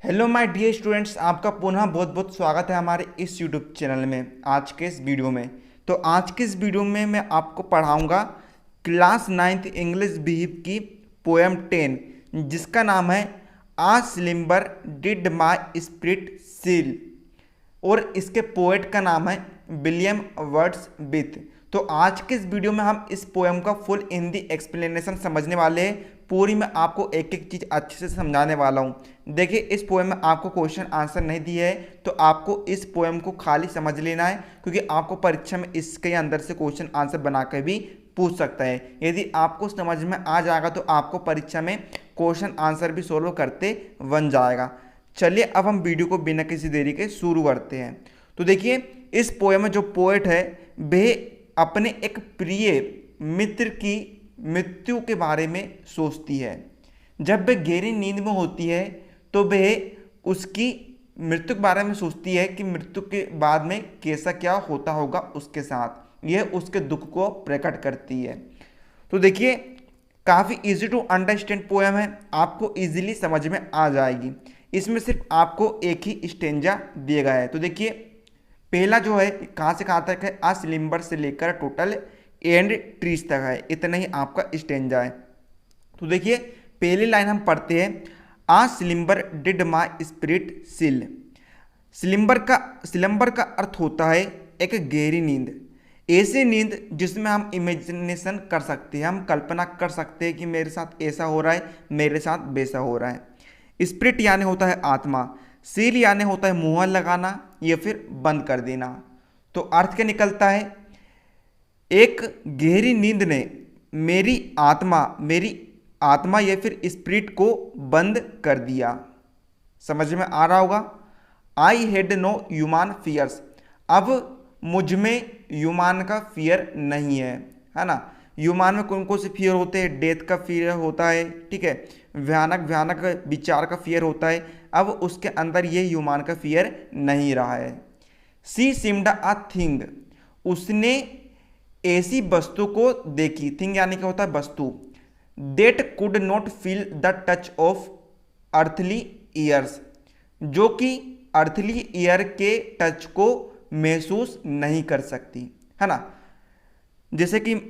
Hello my dear students, आपका पुनः बहुत बहुत स्वागत है हमारे इस यूट्यूब चैनल में। आज के इस वीडियो में आज के इस वीडियो में मैं आपको पढ़ाऊंगा क्लास 9th इंग्लिश बिहेव की पोएम 10, जिसका नाम है आ स्लिम्बर डिड माई स्पिरिट सील, और इसके पोएट का नाम है विलियम वर्ड्सवर्थ। तो आज के इस वीडियो में हम इस पोएम का फुल हिंदी एक्सप्लेनेशन समझने वाले हैं। पूरी मैं आपको एक एक चीज़ अच्छे से समझाने वाला हूँ। देखिए, इस पोएम में आपको क्वेश्चन आंसर नहीं दिए है, तो आपको इस पोएम को खाली समझ लेना है, क्योंकि आपको परीक्षा में इसके अंदर से क्वेश्चन आंसर बना कर भी पूछ सकता है। यदि आपको समझ में आ जाएगा तो आपको परीक्षा में क्वेश्चन आंसर भी सोल्व करते बन जाएगा। चलिए अब हम वीडियो को बिना किसी देरी के शुरू करते हैं। तो देखिए, इस पोएम में जो पोएट है वह अपने एक प्रिय मित्र की मृत्यु के बारे में सोचती है। जब वह गहरी नींद में होती है तो वह उसकी मृत्यु के बारे में सोचती है कि मृत्यु के बाद में कैसा क्या होता होगा उसके साथ। यह उसके दुख को प्रकट करती है। तो देखिए, काफ़ी इजी टू अंडरस्टैंड पोएम है, आपको इजीली समझ में आ जाएगी। इसमें सिर्फ आपको एक ही स्टेंजा दिया गया है। तो देखिए, पहला जो है कहाँ से कहाँ तक है, आ स्लिम्बर से लेकर टोटल एंड ट्रीज तक है, इतना ही आपका स्टेंजा है। तो देखिए, पहली लाइन हम पढ़ते हैं, आ स्लिम्बर डिड माई स्पिरिट सील। स्लिम्बर का अर्थ होता है एक गहरी नींद, ऐसी नींद जिसमें हम इमेजिनेशन कर सकते हैं, हम कल्पना कर सकते हैं कि मेरे साथ ऐसा हो रहा है, मेरे साथ वैसा हो रहा है। स्पिरिट यानी होता है आत्मा, सील यानी होता है मुहर लगाना या फिर बंद कर देना। तो अर्थ क्या निकलता है, एक गहरी नींद ने मेरी आत्मा या फिर स्पिरिट को बंद कर दिया। समझ में आ रहा होगा। I had no human fears, अब मुझ में ह्यूमन का फियर नहीं है ना। ह्यूमन में कौन कौन से फियर होते हैं, डेथ का फियर होता है, ठीक है, भयानक विचार का फियर होता है। अब उसके अंदर ये ह्यूमन का फियर नहीं रहा है। सी सिम्ड अ थिंग, उसने ऐसी वस्तु को देखी, थिंग यानी क्या होता है वस्तु, that could not feel the touch of earthly years, जो कि अर्थली ईयर के टच को महसूस नहीं कर सकती, है ना। जैसे कि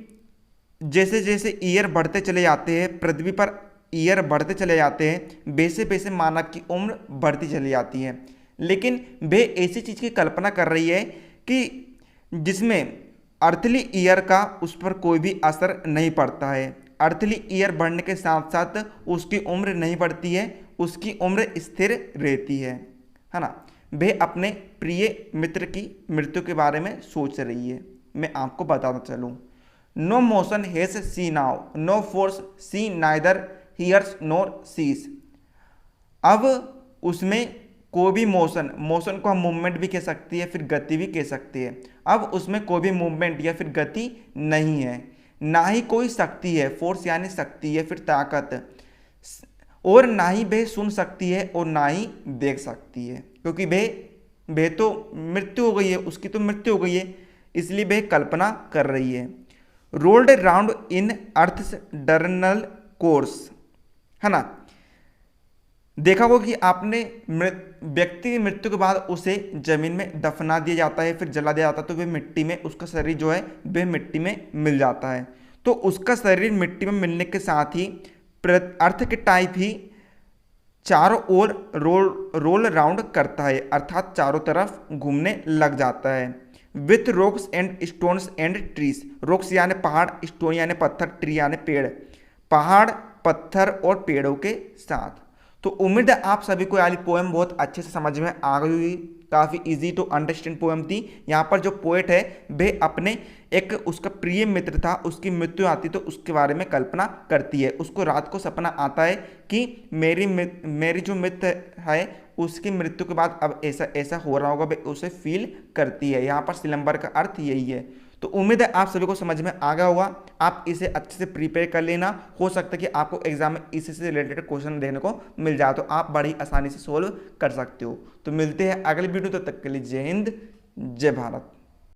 जैसे जैसे ईयर बढ़ते चले जाते हैं, पृथ्वी पर ईयर बढ़ते चले जाते हैं, वैसे वैसे मानव की उम्र बढ़ती चली जाती है। लेकिन वे ऐसी चीज़ की कल्पना कर रही है कि जिसमें अर्थली ईयर का उस पर कोई भी असर नहीं पड़ता है। अर्थली ईयर बढ़ने के साथ साथ उसकी उम्र नहीं बढ़ती है, उसकी उम्र स्थिर रहती है ना। वे अपने प्रिय मित्र की मृत्यु के बारे में सोच रही है। मैं आपको बताता चलूँ, no motion has she now, no force she neither hears nor sees. अब उसमें कोई भी मोशन को हम मूवमेंट भी कह सकती है, फिर गति भी कह सकती है। अब उसमें कोई भी मूवमेंट या फिर गति नहीं है, ना ही कोई शक्ति है, फोर्स यानी शक्ति है, फिर ताकत, और ना ही वह सुन सकती है और ना ही देख सकती है, क्योंकि वह तो मृत्यु हो गई है, उसकी तो मृत्यु हो गई है, इसलिए वह कल्पना कर रही है। Rolled round in earth's diurnal course, है ना। देखा होगा कि आपने व्यक्ति की मृत्यु के बाद उसे जमीन में दफना दिया जाता है, फिर जला दिया जाता है, तो वह मिट्टी में, उसका शरीर जो है वह मिट्टी में मिल जाता है। तो उसका शरीर मिट्टी में मिलने के साथ ही अर्थ के टाइप ही चारों ओर रोल राउंड करता है, अर्थात चारों तरफ घूमने लग जाता है। With rocks and stones and trees, rocks यानी पहाड़, स्टोन यानी पत्थर, ट्री यानी पेड़, पहाड़, पत्थर और पेड़ों के साथ। तो उम्मीद है आप सभी को यानी पोएम बहुत अच्छे से समझ में आ गई हुई, काफ़ी इजी टू अंडरस्टैंड पोएम थी। यहाँ पर जो पोएट है वह अपने एक उसका प्रिय मित्र था, उसकी मृत्यु आती तो उसके बारे में कल्पना करती है। उसको रात को सपना आता है कि मेरी जो मित्र है उसकी मृत्यु के बाद अब ऐसा ऐसा हो रहा होगा, वह उसे फील करती है। यहाँ पर स्लम्बर का अर्थ यही है। तो उम्मीद है आप सभी को समझ में आ गया होगा। आप इसे अच्छे से प्रिपेयर कर लेना, हो सकता है कि आपको एग्जाम में इसी से रिलेटेड क्वेश्चन देखने को मिल जाए, तो आप बड़ी आसानी से सोल्व कर सकते हो। तो मिलते हैं अगले वीडियो, तब तक के लिए जय हिंद, जय भारत।